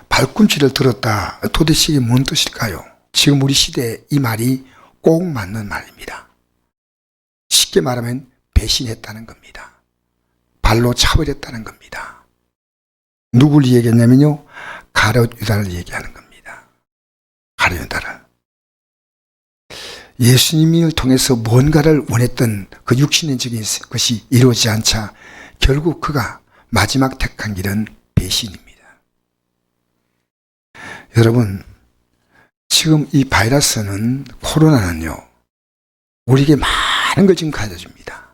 발꿈치를 들었다. 도대체 이게 뭔 뜻일까요? 지금 우리 시대에 이 말이 꼭 맞는 말입니다. 쉽게 말하면 배신했다는 겁니다. 발로 차버렸다는 겁니다. 누굴 얘기했냐면요, 가룟 유다를 얘기하는 겁니다. 가룟 유다를. 예수님을 통해서 뭔가를 원했던 그 육신적인 것이 이루어지지 않자 결국 그가 마지막 택한 길은 배신입니다. 여러분, 지금 이 바이러스는, 코로나는요, 우리에게 많은 걸 지금 가져줍니다.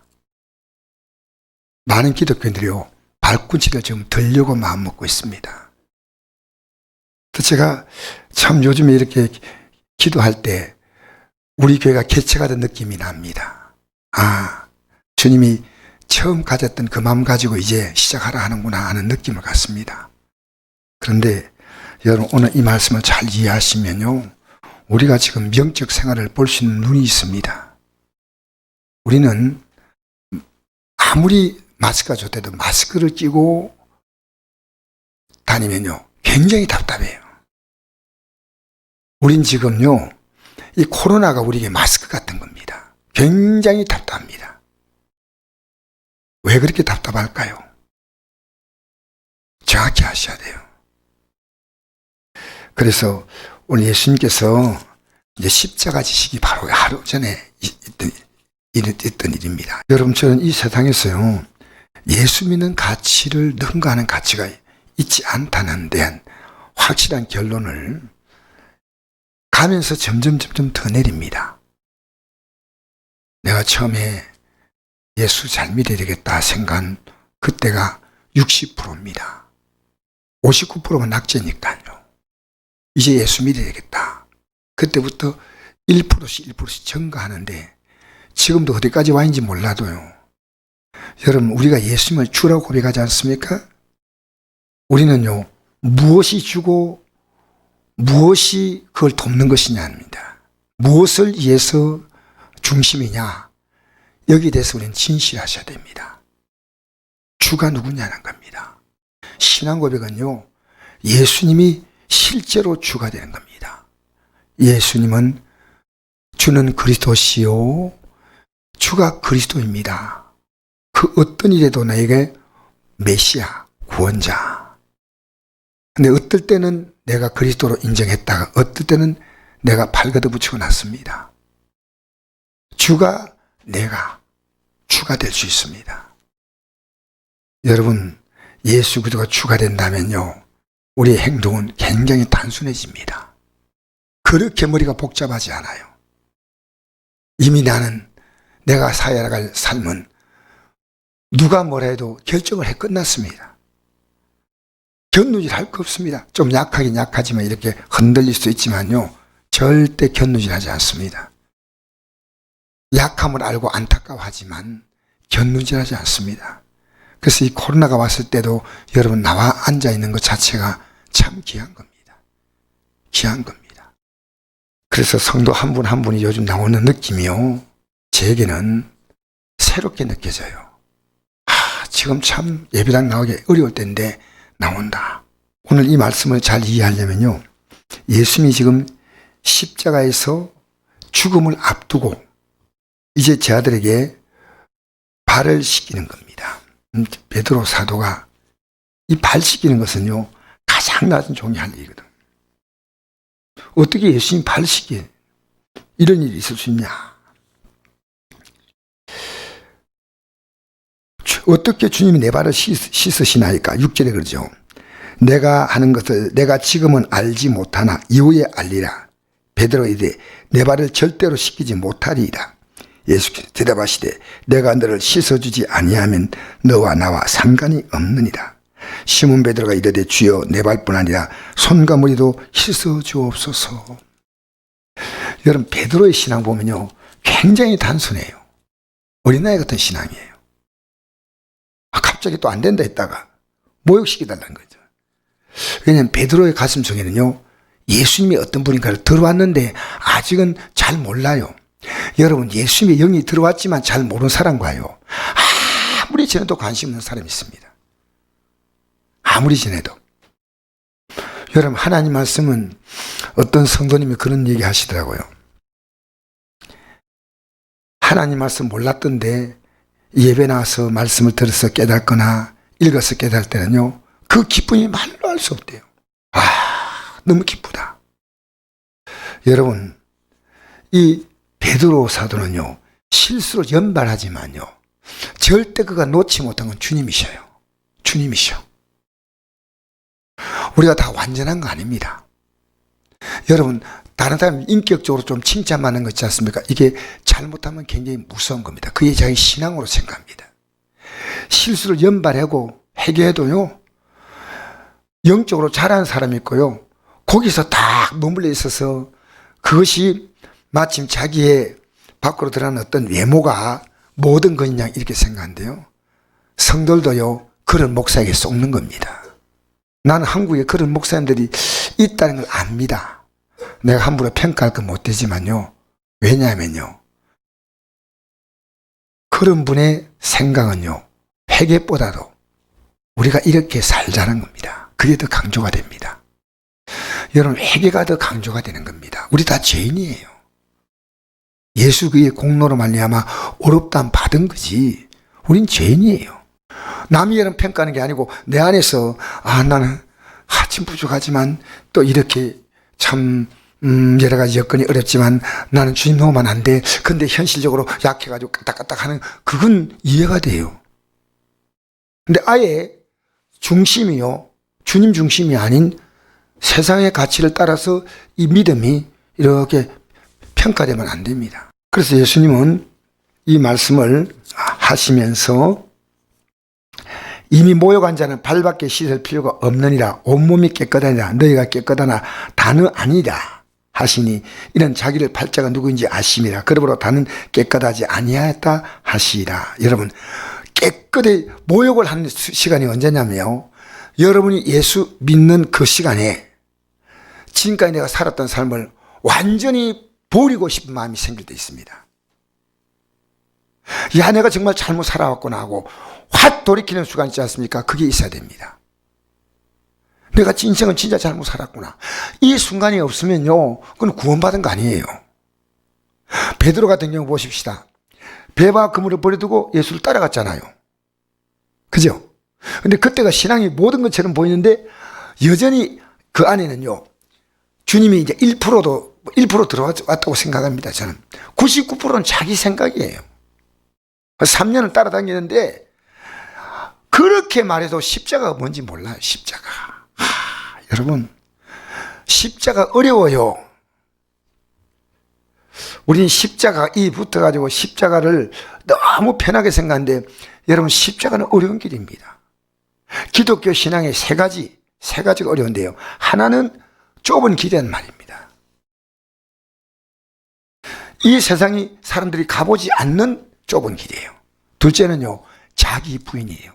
많은 기독교인들이요, 발꿈치를 지금 들려고 마음먹고 있습니다. 제가 참 요즘에 이렇게 기도할 때 우리 교회가 개체가 된 느낌이 납니다. 아, 주님이 처음 가졌던 그 마음 가지고 이제 시작하라 하는구나 하는 느낌을 갖습니다. 그런데 여러분, 오늘 이 말씀을 잘 이해하시면요, 우리가 지금 영적 생활을 볼 수 있는 눈이 있습니다. 우리는 아무리 마스크가 좋대도 마스크를 끼고 다니면요, 굉장히 답답해요. 우린 지금요, 이 코로나가 우리에게 마스크 같은 겁니다. 굉장히 답답합니다. 왜 그렇게 답답할까요? 정확히 아셔야 돼요. 그래서 오늘 예수님께서 이제 십자가 지시기 바로 하루 전에 있던 일입니다. 여러분, 저는 이 세상에서요, 예수 믿는 가치를 능가하는 가치가 있지 않다는 데한 확실한 결론을 가면서 점점 더 내립니다. 내가 처음에 예수 잘 믿어야 되겠다 생각한 그때가 60%입니다. 59%가 낙제니까요. 이제 예수 믿어야 되겠다. 그때부터 1%씩 증가하는데 지금도 어디까지 와 있는지 몰라도요. 여러분, 우리가 예수님을 주라고 고백하지 않습니까? 우리는요, 무엇이 주고 무엇이 그걸 돕는 것이냐입니다. 무엇을 위해서 중심이냐, 여기에 대해서 우리는 진실하셔야 됩니다. 주가 누구냐는 겁니다. 신앙 고백은요, 예수님이 실제로 주가 되는 겁니다. 예수님은 주는 그리스도시요, 주가 그리스도입니다. 그 어떤 일에도 나에게 메시아, 구원자. 근데 어떨 때는 내가 그리스도로 인정했다가 어떨 때는 내가 발걷어 붙이고 났습니다. 주가 주가 될 수 있습니다. 여러분, 예수 그리스도가 주가 된다면요, 우리의 행동은 굉장히 단순해집니다. 그렇게 머리가 복잡하지 않아요. 이미 나는 내가 살아갈 삶은 누가 뭐라 해도 결정을 해 끝났습니다. 견누질 할 거 없습니다. 좀 약하긴 약하지만 이렇게 흔들릴 수 있지만요, 절대 견누질하지 않습니다. 약함을 알고 안타까워하지만 견누질하지 않습니다. 그래서 이 코로나가 왔을 때도 여러분, 나와 앉아 있는 것 자체가 참 귀한 겁니다. 귀한 겁니다. 그래서 성도 한 분 한 분이 요즘 나오는 느낌이요, 제게는 새롭게 느껴져요. 지금 참 예배당 나오기 어려울 때인데 나온다. 오늘 이 말씀을 잘 이해하려면요, 예수님이 지금 십자가에서 죽음을 앞두고 이제 제 아들에게 발을 씻기는 겁니다. 베드로 사도가 이 발 씻기는 것은요, 가장 낮은 종이 할 일이거든. 어떻게 예수님 발 씻기, 이런 일이 있을 수 있냐? 어떻게 주님이 내 발을 씻으시나이까? 6절에 그러죠. 내가 하는 것을 내가 지금은 알지 못하나 이후에 알리라. 베드로 이르되 내 발을 절대로 씻기지 못하리이다. 예수께서 대답하시되 내가 너를 씻어주지 아니하면 너와 나와 상관이 없느니라. 시몬 베드로가 이르되 주여 내 발뿐 아니라 손과 머리도 씻어주옵소서. 여러분, 베드로의 신앙 보면요, 굉장히 단순해요. 어린아이 같은 신앙이에요. 갑자기 또 안 된다 했다가 모욕시켜달라는 거죠. 왜냐하면 베드로의 가슴 속에는요, 예수님이 어떤 분인가를 들어왔는데 아직은 잘 몰라요. 여러분, 예수님의 영이 들어왔지만 잘 모르는 사람과요, 아무리 전해도 관심 없는 사람이 있습니다. 아무리 전해도. 여러분, 하나님 말씀은 어떤 성도님이 그런 얘기 하시더라고요. 하나님 말씀 몰랐던데 예배 나와서 말씀을 들어서 깨닫거나 읽어서 깨달을 때는요, 그 기쁨이 말로 할 수 없대요. 너무 기쁘다. 여러분, 이 베드로 사도는요, 실수로 연발하지만요, 절대 그가 놓지 못한 건 주님이셔요. 주님이셔. 우리가 다 완전한 거 아닙니다. 여러분, 다른 사람 인격적으로 좀 칭찬받는 거 있지 않습니까? 이게 잘못하면 굉장히 무서운 겁니다. 그게 자기 신앙으로 생각합니다. 실수를 연발하고 회개해도요, 영적으로 잘하는 사람이 있고요, 거기서 딱 머물러 있어서 그것이 마침 자기의 밖으로 드러나는 어떤 외모가 모든 것이냐 이렇게 생각한대요. 성들도요, 그런 목사에게 속는 겁니다. 나는 한국에 그런 목사님들이 있다는 걸 압니다. 내가 함부로 평가할 건 못 되지만요. 왜냐하면요, 그런 분의 생각은요, 회개보다도 우리가 이렇게 살자는 겁니다. 그게 더 강조가 됩니다. 여러분, 회개가 더 강조가 되는 겁니다. 우리 다 죄인이에요. 예수 그의 공로로 말미암아 어렵다함 받은 거지. 우린 죄인이에요. 남이 여러분 평가하는 게 아니고 내 안에서 나는 참 부족하지만 또 이렇게 참 여러 가지 여건이 어렵지만 나는 주님 도우면 안 돼. 근데 현실적으로 약해가지고 까딱까딱하는, 그건 이해가 돼요. 근데 아예 중심이요, 주님 중심이 아닌 세상의 가치를 따라서 이 믿음이 이렇게 평가되면 안 됩니다. 그래서 예수님은 이 말씀을 하시면서 이미 모욕한 자는 발밖에 씻을 필요가 없느니라. 온몸이 깨끗하니라. 너희가 깨끗하나 다는 아니다 하시니 이는 자기를 팔자가 누구인지 아심이라. 그러므로 다는 깨끗하지 아니하였다 하시리라. 여러분, 깨끗이 모욕을 하는 시간이 언제냐면요, 여러분이 예수 믿는 그 시간에 지금까지 내가 살았던 삶을 완전히 버리고 싶은 마음이 생길 때 있습니다. 야, 내가 정말 잘못 살아왔구나 하고 확 돌이키는 순간 있지 않습니까? 그게 있어야 됩니다. 내가 인생은 진짜 잘못 살았구나. 이 순간이 없으면요, 그건 구원받은 거 아니에요. 베드로 같은 경우 보십시다. 배와 그물을 버려두고 예수를 따라갔잖아요. 그죠? 근데 그때가 신앙이 모든 것처럼 보이는데 여전히 그 안에는요, 주님이 이제 1% 들어왔다고 생각합니다. 저는 99%는 자기 생각이에요. 3년을 따라다니는데 그렇게 말해도 십자가가 뭔지 몰라요. 십자가. 여러분, 십자가 어려워요. 우린 십자가 이 붙어가지고 십자가를 너무 편하게 생각하는데, 여러분, 십자가는 어려운 길입니다. 기독교 신앙의 세 가지가 어려운데요, 하나는 좁은 길이란 말입니다. 이 세상이 사람들이 가보지 않는 좁은 길이에요. 둘째는요, 자기 부인이에요.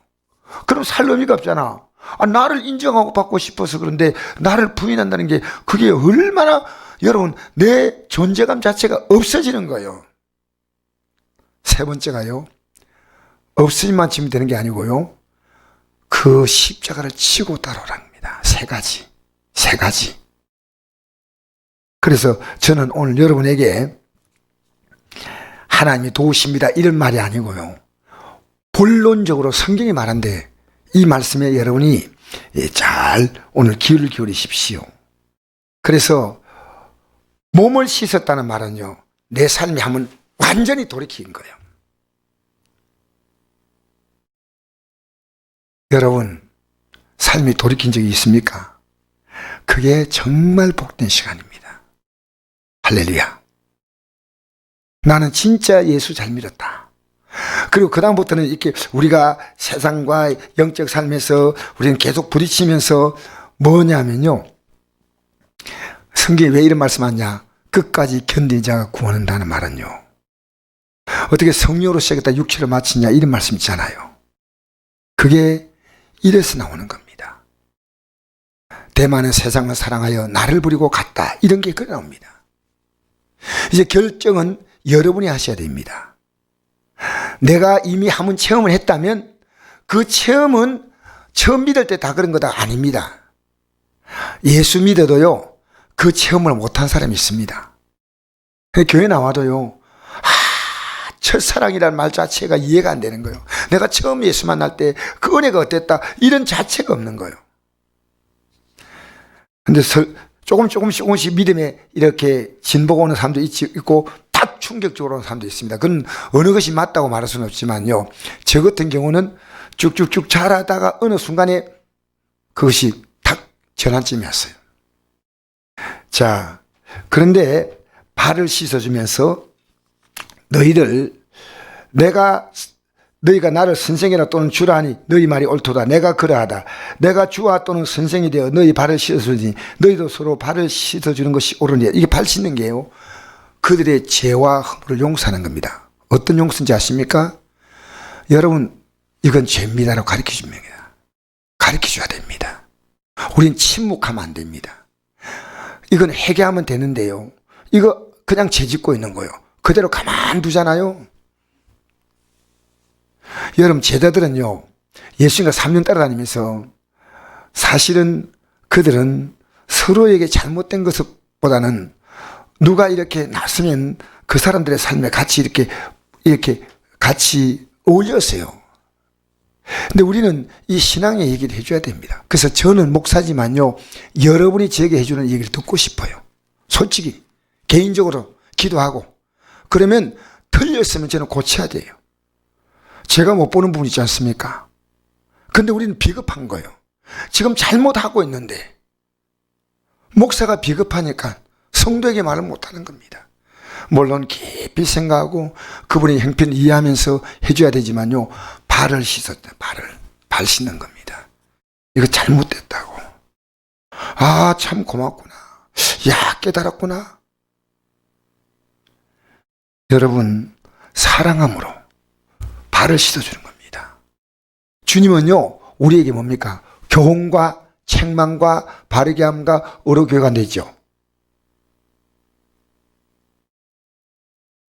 그럼 살 의미가 없잖아. 나를 인정하고 받고 싶어서 그런데 나를 부인한다는 게 그게 얼마나, 여러분, 내 존재감 자체가 없어지는 거예요. 세 번째가요, 없어지만 치면 되는 게 아니고요, 그 십자가를 치고 따라오랍니다. 세 가지. 그래서 저는 오늘 여러분에게 하나님이 도우십니다 이런 말이 아니고요, 본론적으로 성경이 말한데 이 말씀에 여러분이 잘 오늘 귀를 기울이십시오. 그래서 몸을 씻었다는 말은요, 내 삶이 한번 완전히 돌이킨 거예요. 여러분, 삶이 돌이킨 적이 있습니까? 그게 정말 복된 시간입니다. 할렐루야. 나는 진짜 예수 잘 믿었다. 그리고 그다음부터는 이렇게 우리가 세상과 영적 삶에서 우리는 계속 부딪히면서 뭐냐면요, 성경에 왜 이런 말씀하냐, 끝까지 견딘 자가 구원한다는 말은요, 어떻게 성령으로 시작했다 육체를 마치냐 이런 말씀 있잖아요. 그게 이래서 나오는 겁니다. 대만은 세상을 사랑하여 나를 버리고 갔다, 이런 게 그래 나옵니다. 이제 결정은 여러분이 하셔야 됩니다. 내가 이미 한번 체험을 했다면 그 체험은 처음 믿을 때 다 그런 거다 아닙니다. 예수 믿어도요, 그 체험을 못한 사람이 있습니다. 교회 나와도요, 첫사랑이라는 말 자체가 이해가 안 되는 거예요. 내가 처음 예수 만날 때 그 은혜가 어땠다, 이런 자체가 없는 거예요. 근데 조금씩 믿음에 이렇게 진보가 오는 사람도 있고, 딱 충격적으로 오는 사람도 있습니다. 그건 어느 것이 맞다고 말할 수는 없지만요, 저 같은 경우는 쭉쭉쭉 자라다가 어느 순간에 그것이 딱 전환점이었어요. 자, 그런데 발을 씻어주면서 너희가 나를 선생이라 또는 주라 하니 너희 말이 옳도다. 내가 그러하다. 내가 주와 또는 선생이 되어 너희 발을 씻어주니 너희도 서로 발을 씻어주는 것이 옳으니. 이게 발 씻는 게요, 그들의 죄와 허물을 용서하는 겁니다. 어떤 용서인지 아십니까? 여러분, 이건 죄입니다라고 가르쳐 줍니다. 가르쳐 줘야 됩니다. 우린 침묵하면 안 됩니다. 이건 회개하면 되는데요, 이거 그냥 죄 짓고 있는 거예요. 그대로 가만두잖아요. 여러분, 제자들은요, 예수님과 3년 따라다니면서 사실은 그들은 서로에게 잘못된 것보다는 누가 이렇게 나서면 그 사람들의 삶에 같이 이렇게 같이 어울렸어요. 근데 우리는 이 신앙의 얘기를 해줘야 됩니다. 그래서 저는 목사지만요, 여러분이 제게 해주는 얘기를 듣고 싶어요. 솔직히 개인적으로 기도하고, 그러면 틀렸으면 저는 고쳐야 돼요. 제가 못 보는 부분 있지 않습니까? 근데 우리는 비겁한 거예요. 지금 잘못하고 있는데 목사가 비겁하니까 성도에게 말을 못하는 겁니다. 물론 깊이 생각하고 그분의 형편을 이해하면서 해줘야 되지만요, 발을 씻었다. 발 씻는 겁니다. 이거 잘못됐다고. 아, 참 고맙구나. 야, 깨달았구나. 여러분, 사랑함으로 발을 씻어주는 겁니다. 주님은요, 우리에게 뭡니까? 교훈과 책망과 바르게 함과 어로 교회가 되죠.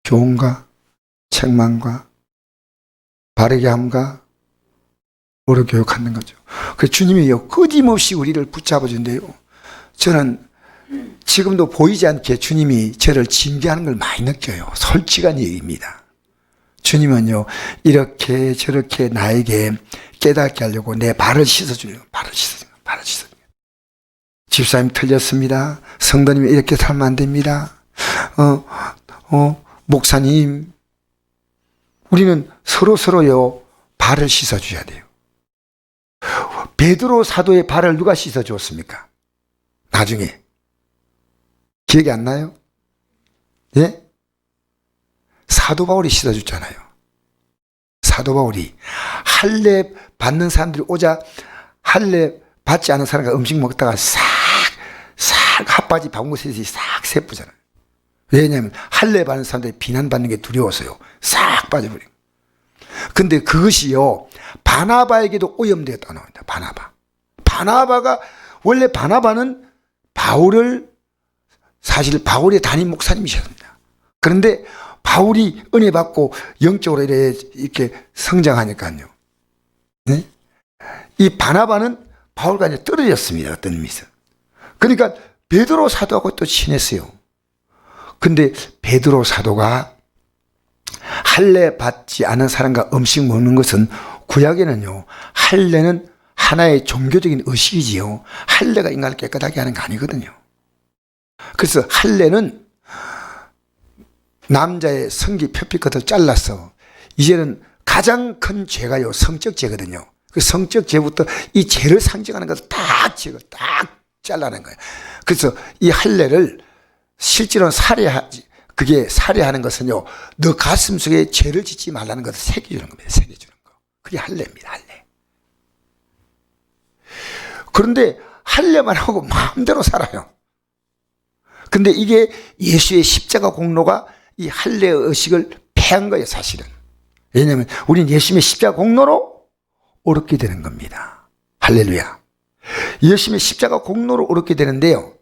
교훈과 책망과 바르게 함과 어로 교육하는 거죠. 그래서 주님이요, 끊임없이 우리를 붙잡아 준대요. 저는 지금도 보이지 않게 주님이 저를 징계하는 걸 많이 느껴요. 솔직한 얘기입니다. 주님은요, 이렇게 저렇게 나에게 깨닫게 하려고 내 발을 씻어주려고, 발을 씻어주려고. 집사님 틀렸습니다. 성도님이 이렇게 살면 안 됩니다. 목사님, 우리는 서로요, 발을 씻어줘야 돼요. 베드로 사도의 발을 누가 씻어주었습니까? 나중에. 기억이 안 나요? 예? 사도 바울이 씻어줬잖아요. 사도 바울이 할례 받는 사람들이 오자 할례 받지 않은 사람과 음식 먹다가 싹 핫바지 방구셋이 싹 세쁘잖아요. 왜냐하면 할례 받는 사람들이 비난받는 게 두려워서요. 싹 빠져버려요. 근데 그것이요, 바나바에게도 오염되었다고 나옵니다. 바나바가 원래 바나바는 사실 바울의 담임 목사님이셨습니다. 그런데 바울이 은혜 받고 영적으로 이렇게 성장하니까요, 네? 이 바나바는 바울과 이제 떨어졌습니다. 어떤 의미에서. 그러니까 베드로 사도하고 또 친했어요. 근데 베드로 사도가 할례 받지 않은 사람과 음식 먹는 것은, 구약에는요, 할례는 하나의 종교적인 의식이지요, 할례가 인간을 깨끗하게 하는 거 아니거든요. 그래서 할례는 남자의 성기 표피끝을 잘라서, 이제는 가장 큰 죄가요, 성적 죄거든요. 그 성적 죄부터 이 죄를 상징하는 것을 딱 잘라낸 거예요. 그래서 이 할례를 실제로는 그게 살해하는 것은요, 너 가슴 속에 죄를 짓지 말라는 것을 새겨주는 겁니다. 새겨주는 거. 그게 할례입니다. 할례. 그런데 할례만 하고 마음대로 살아요. 근데 이게 예수의 십자가 공로가 이 할례의 의식을 패한 거예요, 사실은. 왜냐하면 우리는 예수님의 십자가 공로로 옳게 되는 겁니다. 할렐루야. 예수님의 십자가 공로로 옳게 되는데요,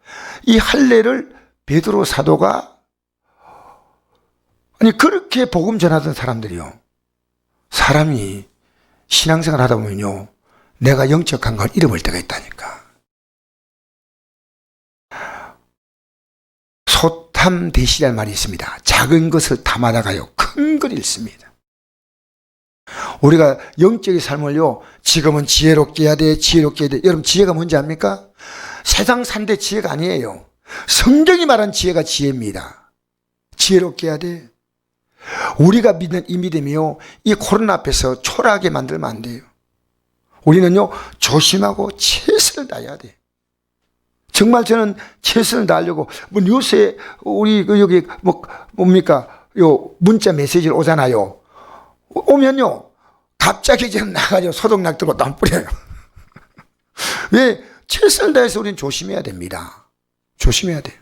이 할례를 베드로 사도가, 아니 그렇게 복음 전하던 사람들이요, 사람이 신앙생활 하다 보면요, 내가 영적 감각을 잃어버릴 때가 있다니까. 탐대시라는 말이 있습니다. 작은 것을 탐하다가요 큰 걸 잃습니다. 우리가 영적인 삶을요 지금은 지혜롭게 해야 돼, 지혜롭게 해야 돼. 여러분 지혜가 뭔지 압니까? 세상 산대 지혜가 아니에요. 성경이 말한 지혜가 지혜입니다. 지혜롭게 해야 돼. 우리가 믿는 이 믿음이요 이 코로나 앞에서 초라하게 만들면 안 돼요. 우리는요 조심하고 최선을 다해야 돼. 정말 저는 최선을 다하려고 뭐 뉴스에 우리 여기 뭡니까 요 문자 메시지를 오잖아요. 오면요 갑자기 지금 나가죠 소독약 들고 땀 뿌려요. 왜? 최선을 다해서 우리는 조심해야 됩니다. 조심해야 돼요.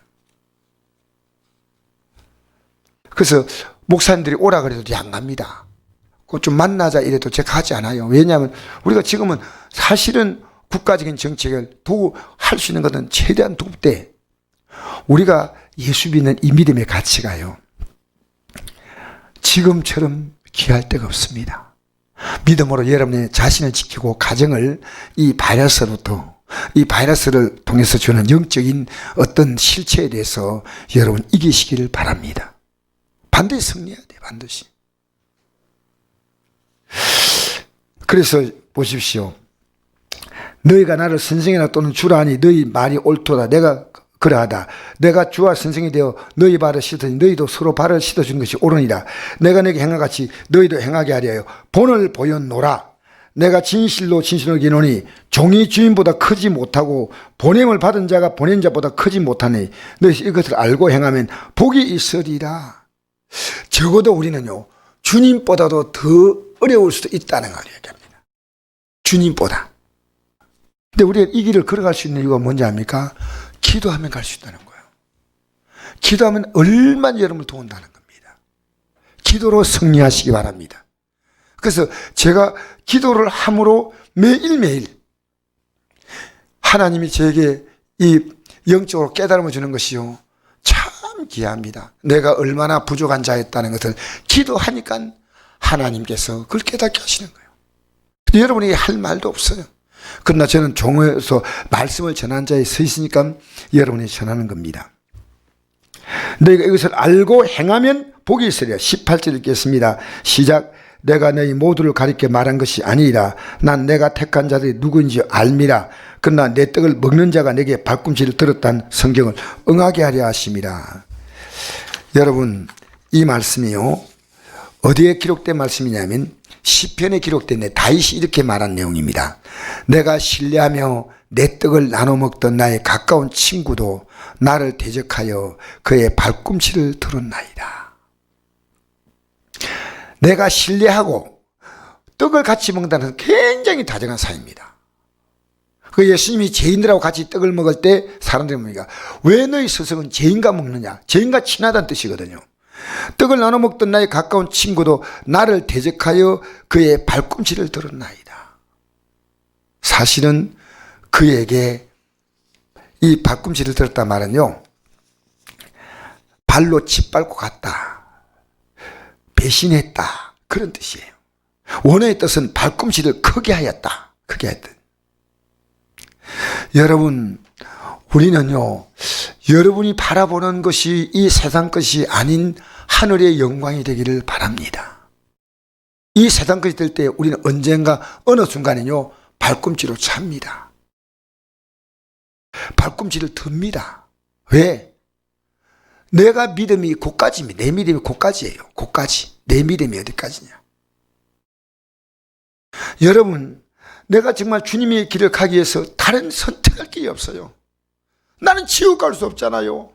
그래서 목사님들이 오라 그래도 안 갑니다. 좀 만나자 이래도 제가 가지 않아요. 왜냐하면 우리가 지금은 사실은 국가적인 정책을 할 수 있는 것은 최대한 돕되 우리가 예수 믿는 이 믿음의 가치가요 지금처럼 귀할 데가 없습니다. 믿음으로 여러분의 자신을 지키고 가정을 이 바이러스로부터 이 바이러스를 통해서 주는 영적인 어떤 실체에 대해서 여러분 이기시기를 바랍니다. 반드시 승리해야 돼요. 반드시. 그래서 보십시오. 너희가 나를 선생이나 또는 주라 하니 너희 말이 옳도다. 내가 그러하다. 내가 주와 선생이 되어 너희 발을 씻으니 너희도 서로 발을 씻어주는 것이 옳으니라. 내가 내게 행하같이 너희도 행하게 하려 본을 보였노라. 내가 진실로 기노니 종이 주인보다 크지 못하고 보냄을 받은 자가 보낸 자보다 크지 못하니 너희 이것을 알고 행하면 복이 있으리라. 적어도 우리는요 주님보다도 더 어려울 수도 있다는 걸 얘기합니다. 주님보다. 근데 우리가 이 길을 걸어갈 수 있는 이유가 뭔지 압니까? 기도하면 갈 수 있다는 거예요. 기도하면 얼마나 여러분을 도운다는 겁니다. 기도로 승리하시기 바랍니다. 그래서 제가 기도를 함으로 매일매일 하나님이 저에게 이 영적으로 깨달음을 주는 것이요 참 귀합니다. 내가 얼마나 부족한 자였다는 것을 기도하니까 하나님께서 그걸 깨닫게 하시는 거예요. 여러분이 할 말도 없어요. 그러나 저는 종에서 말씀을 전한 자에 서 있으니까 여러분이 전하는 겁니다. 너희가 이것을 알고 행하면 복이 있으리라. 18절 읽겠습니다. 시작. 내가 너희 모두를 가리켜 말한 것이 아니라 난 내가 택한 자들이 누구인지 알미라. 그러나 내 떡을 먹는 자가 내게 발꿈치를 들었다는 성경을 응하게 하려 하심이라. 여러분 이 말씀이요 어디에 기록된 말씀이냐면 시편에 기록된 다윗이 이렇게 말한 내용입니다. 내가 신뢰하며 내 떡을 나눠 먹던 나의 가까운 친구도 나를 대적하여 그의 발꿈치를 들었나이다. 내가 신뢰하고 떡을 같이 먹는다는 것은 굉장히 다정한 사이입니다. 그 예수님이 죄인들하고 같이 떡을 먹을 때 사람들이 뭡니까? 왜 너희 스승은 죄인과 먹느냐? 죄인과 친하다는 뜻이거든요. 떡을 나눠 먹던 나의 가까운 친구도 나를 대적하여 그의 발꿈치를 들었나이다. 사실은 그에게 이 발꿈치를 들었단 말은요 발로 짓밟고 갔다, 배신했다, 그런 뜻이에요. 원어의 뜻은 발꿈치를 크게 하였다, 크게 했다. 여러분 우리는요 여러분이 바라보는 것이 이 세상 것이 아닌 하늘의 영광이 되기를 바랍니다. 이 세상 것이 될 때 우리는 언젠가 어느 순간에요 발꿈치로 찹니다. 발꿈치를 듭니다. 왜? 내가 믿음이 고까지입니다. 내 믿음이 고까지예요. 고까지. 내 믿음이 어디까지냐. 여러분 내가 정말 주님의 길을 가기 위해서 다른 선택할 길이 없어요. 나는 지옥 갈 수 없잖아요.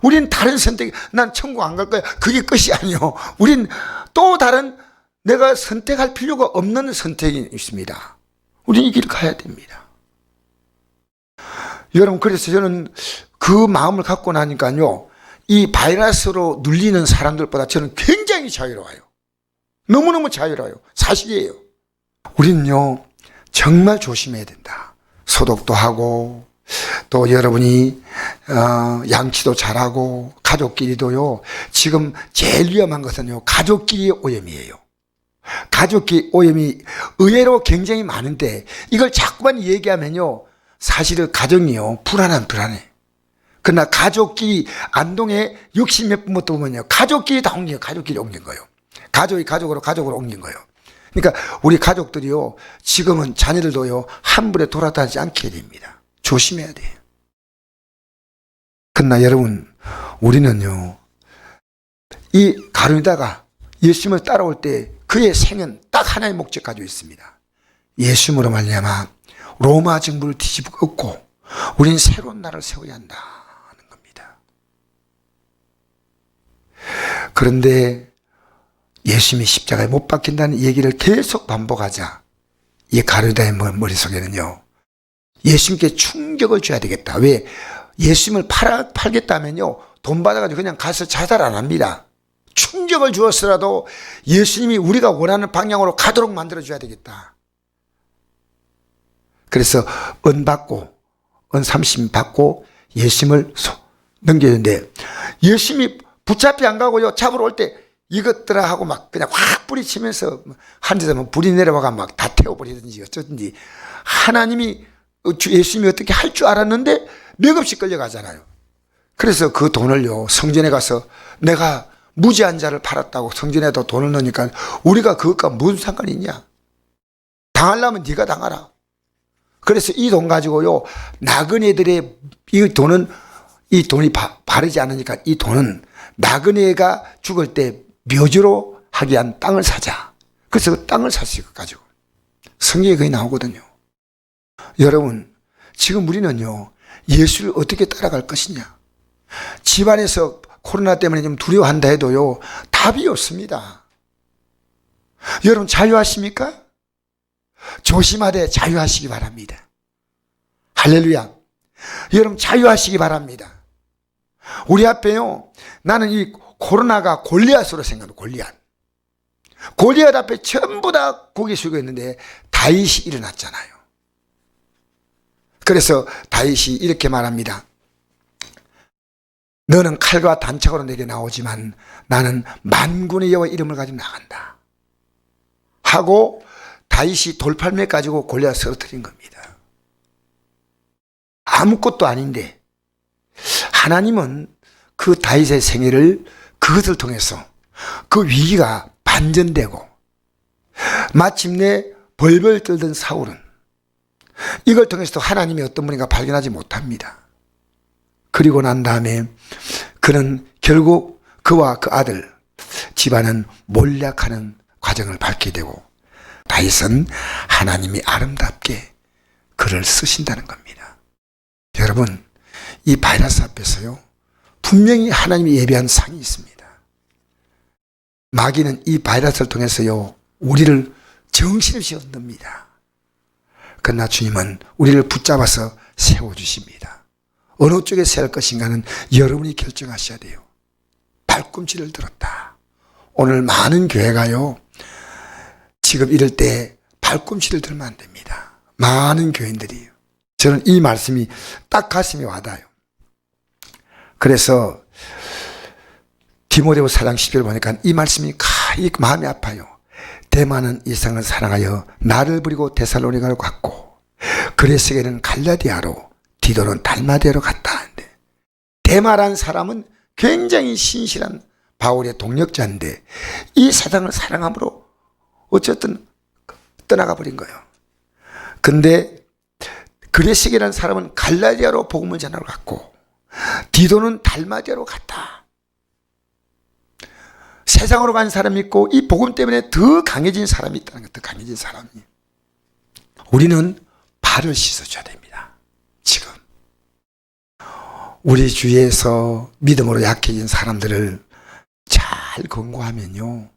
우린 다른 선택, 난 천국 안 갈 거야. 그게 끝이 아니요. 우린 또 다른 내가 선택할 필요가 없는 선택이 있습니다. 우린 이 길을 가야 됩니다. 여러분 그래서 저는 그 마음을 갖고 나니까요 이 바이러스로 눌리는 사람들보다 저는 굉장히 자유로워요. 너무너무 자유로워요. 사실이에요. 우리는요 정말 조심해야 된다. 소독도 하고 또 여러분이 양치도 잘하고 가족끼리도요 지금 제일 위험한 것은요 가족끼리 오염이에요. 가족끼리 오염이 의외로 굉장히 많은데 이걸 자꾸만 얘기하면요 사실은 가정이요 불안해. 그러나 가족끼리 안동에 60몇 분부터 보면요. 가족끼리 다 옮겨요. 가족끼리 옮긴 거예요. 가족이 가족으로 옮긴 거예요. 그러니까 우리 가족들이요. 지금은 자녀들도요. 한 분에 돌아다니지 않게 됩니다. 조심해야 돼요. 그러나 여러분, 우리는요. 이 가룟유다가 예수님을 따라올 때 그의 생은 딱 하나의 목적 가지고 있습니다. 예수님으로 말미암아 로마 정부를 뒤집고 우리는 새로운 나라를 세워야 한다는 겁니다. 그런데 예수님이 십자가에 못 박힌다는 얘기를 계속 반복하자 이 가룟유다의 머릿속에는요. 예수님께 충격을 줘야 되겠다. 왜? 예수님을 팔겠다면요. 돈 받아가지고 그냥 가서 자살 안 합니다. 충격을 주었으라도 예수님이 우리가 원하는 방향으로 가도록 만들어줘야 되겠다. 그래서 은 30 받고 예수님을 넘기는데 예수님이 붙잡혀 안 가고요. 잡으러 올 때 이것들아 하고 막 그냥 확 뿌리치면서 한 데서 불이 내려와가 막 다 태워버리든지 어쩌든지 하나님이 예수님이 어떻게 할 줄 알았는데 맥없이 끌려가잖아요. 그래서 그 돈을요. 성전에 가서 내가 무지한 자를 팔았다고 성전에다 돈을 넣으니까 우리가 그것과 무슨 상관이 있냐. 당하려면 네가 당하라. 그래서 이 돈 가지고요. 나그네들의 이 돈이 바르지 않으니까 이 돈은 나그네가 죽을 때 묘지로 하기 위한 땅을 사자. 그래서 그 땅을 샀어요. 그거 가지고. 성경에 거의 나오거든요. 여러분, 지금 우리는요. 예수를 어떻게 따라갈 것이냐. 집안에서 코로나 때문에 좀 두려워한다 해도요. 답이 없습니다. 여러분 자유하십니까? 조심하되 자유하시기 바랍니다. 할렐루야. 여러분 자유하시기 바랍니다. 우리 앞에요. 나는 이 코로나가 골리앗으로 생각합니다. 골리앗 앞에 전부 다 고개 숙여 있는데 다윗이 일어났잖아요. 그래서 다윗이 이렇게 말합니다. 너는 칼과 단창으로 내게 나오지만 나는 만군의 여호와 이름을 가지고 나간다. 하고 다윗이 돌팔매 가지고 골리앗을 쓰러뜨린 겁니다. 아무것도 아닌데 하나님은 그 다윗의 생애를 그것을 통해서 그 위기가 반전되고 마침내 벌벌 떨던 사울은 이걸 통해서도 하나님이 어떤 분인가 발견하지 못합니다. 그리고 난 다음에 그는 결국 그와 그 아들 집안은 몰락하는 과정을 밟게 되고 다윗은 하나님이 아름답게 그를 쓰신다는 겁니다. 여러분 이 바이러스 앞에서요 분명히 하나님이 예비한 상이 있습니다. 마귀는 이 바이러스를 통해서요 우리를 정신없이 흔듭니다. 그러나 주님은 우리를 붙잡아서 세워주십니다. 어느 쪽에 서 할 것인가는 여러분이 결정하셔야 돼요. 발꿈치를 들었다. 오늘 많은 교회가요 지금 이럴 때 발꿈치를 들면 안 됩니다. 많은 교인들이. 저는 이 말씀이 딱 가슴에 와닿아요. 그래서 디모데후서 4장 10절 보니까 이 말씀이 마음이 아파요. 대만은 이상을 사랑하여 나를 버리고 데살로니가로 갔고 그레스게는 갈라디아로 디도는 달마디아로 갔다 하는데 데마란 사람은 굉장히 신실한 바울의 동력자인데 이 사장을 사랑함으로 어쨌든 떠나가 버린 거예요. 근데 그레스게라는 사람은 갈라디아로 복음을 전하러 갔고 디도는 달마디아로 갔다. 세상으로 간 사람이 있고 이 복음 때문에 더 강해진 사람이 있다는 것, 더 강해진 사람이. 우리는 발을 씻어줘야 됩니다. 지금 우리 주위에서 믿음으로 약해진 사람들을 잘 권고하면요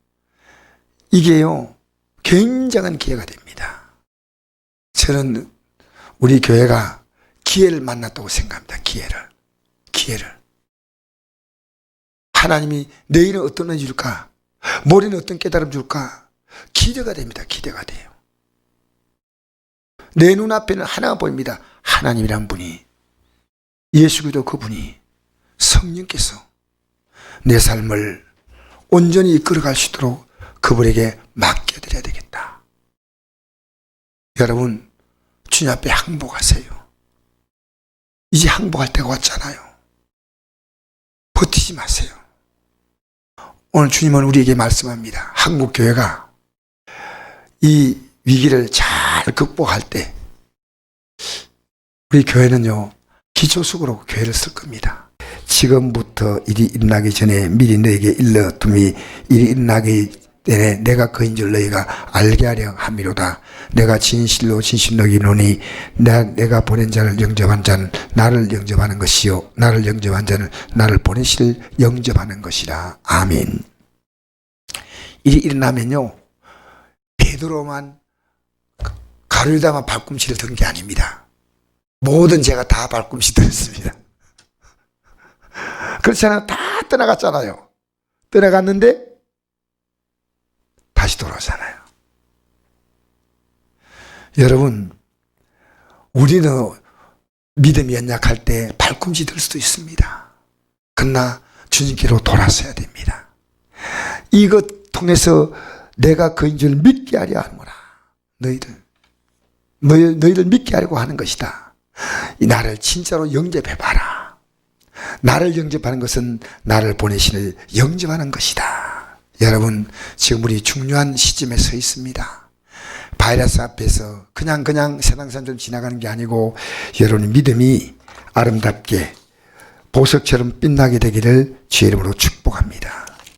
이게요 굉장한 기회가 됩니다. 저는 우리 교회가 기회를 만났다고 생각합니다. 기회를 하나님이 내일은 어떤 은혜 줄까? 모레는 어떤 깨달음 줄까? 기대가 됩니다. 기대가 돼요. 내 눈앞에는 하나가 보입니다. 하나님이란 분이, 예수 그리스도 그분이, 성령께서 내 삶을 온전히 이끌어갈 수 있도록 그분에게 맡겨드려야 되겠다. 여러분 주님 앞에 항복하세요. 이제 항복할 때가 왔잖아요. 놓치지 마세요. 오늘 주님은 우리에게 말씀합니다. 한국 교회가 이 위기를 잘 극복할 때 우리 교회는요, 기초숙으로 교회를 쓸 겁니다. 지금부터 일이 일어나기 전에 미리 너에게 일러둠이 일이 일어나기 전에 내가 그인 줄 너희가 알게 하려 함이로다. 내가 진실로 진실로 이르노니 내가 보낸 자를 영접한 자는 나를 영접하는 것이요 나를 영접한 자는 나를 보내실 영접하는 것이라. 아멘. 일이 일어나면요, 베드로만 가룟유다만 발꿈치를 든 게 아닙니다. 모든 죄가 다 발꿈치 들었습니다. 그렇잖아요. 다 떠나갔잖아요. 떠나갔는데 다시 돌아오잖아요. 여러분, 우리는 믿음이 연약할 때 발꿈치 들 수도 있습니다. 그러나 주님께로 돌아서야 됩니다. 이것 통해서 내가 그인 줄 믿게 하려 하노라. 너희들 믿게 하려고 하는 것이다. 나를 진짜로 영접해봐라. 나를 영접하는 것은 나를 보내시는 영접하는 것이다. 여러분, 지금 우리 중요한 시점에 서 있습니다. 바이러스 앞에서 그냥 세상 사람처럼 지나가는 게 아니고 여러분의 믿음이 아름답게 보석처럼 빛나게 되기를 주의 이름으로 축복합니다.